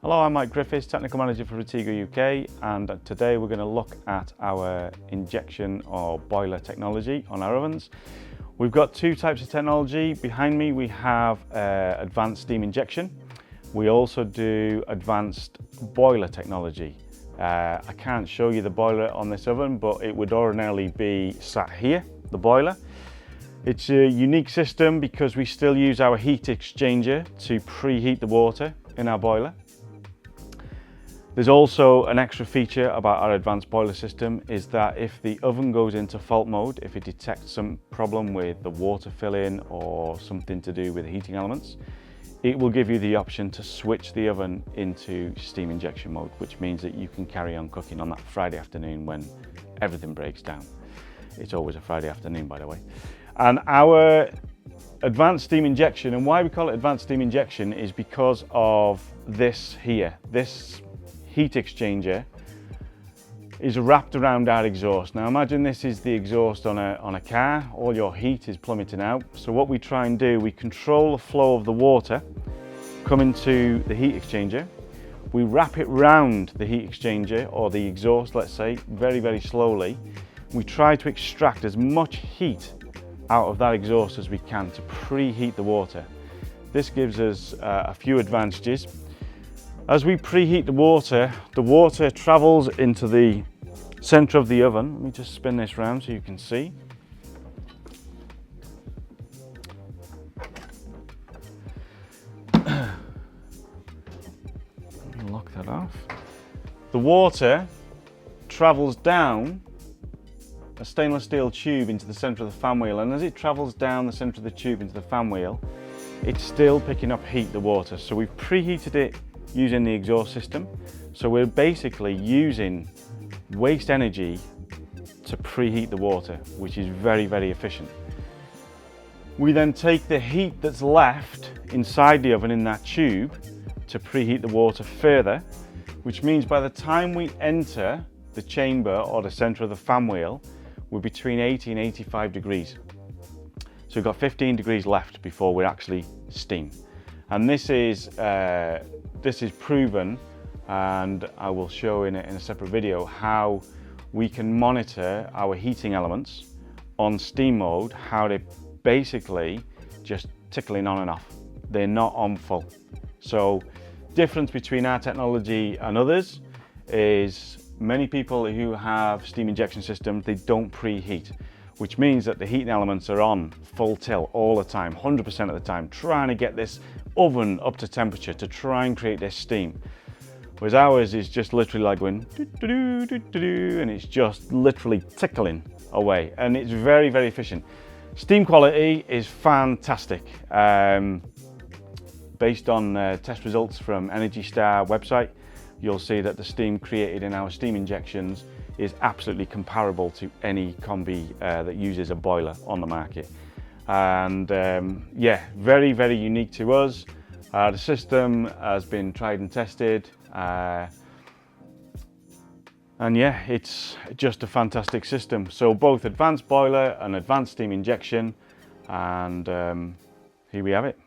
Hello, I'm Mike Griffiths, Technical Manager for Retigo UK, and today we're going to look at our injection or boiler technology on our ovens. We've got two types of technology. Behind me we have advanced steam injection. We also do advanced boiler technology. I can't show you the boiler on this oven, but it would ordinarily be sat here, the boiler. It's a unique system because we still use our heat exchanger to preheat the water in our boiler. There's also an extra feature about our advanced boiler system is that if the oven goes into fault mode, if it detects some problem with the water filling or something to do with the heating elements, it will give you the option to switch the oven into steam injection mode, which means that you can carry on cooking on that Friday afternoon when everything breaks down. It's always a Friday afternoon, by the way. And our advanced steam injection, and why we call it advanced steam injection, is because of this here. This heat exchanger is wrapped around our exhaust. Now imagine this is the exhaust on a car. All your heat is plummeting out. So what we try and do, we control the flow of the water coming to the heat exchanger. We wrap it round the heat exchanger or the exhaust, let's say, very, very slowly. We try to extract as much heat out of that exhaust as we can to preheat the water. This gives us a few advantages. As we preheat the water travels into the center of the oven. Let me just spin this round so you can see. Lock that off. The water travels down a stainless steel tube into the center of the fan wheel, and as it travels down the center of the tube into the fan wheel, it's still picking up heat, the water. So we've preheated it using the exhaust system. So we're basically using waste energy to preheat the water, which is very, very efficient. We then take the heat that's left inside the oven in that tube to preheat the water further, which means by the time we enter the chamber or the center of the fan wheel, we're between 80 and 85 degrees. So we've got 15 degrees left before we're actually steam. And this is proven, and I will show in a separate video how we can monitor our heating elements on steam mode, how they basically just tickling on and off. They're not on full. So difference between our technology and others is many people who have steam injection systems, they don't preheat, which means that the heating elements are on full tilt all the time, 100% of the time, trying to get this oven up to temperature to try and create this steam. Whereas ours is just literally like going doo-doo-doo-doo-doo, and it's just literally tickling away, and it's very, very efficient. Steam quality is fantastic. Based on test results from Energy Star website, you'll see that the steam created in our steam injections is absolutely comparable to any combi that uses a boiler on the market. And yeah, very, very unique to us. The system has been tried and tested, and yeah, it's just a fantastic system. So both advanced boiler and advanced steam injection, and here we have it.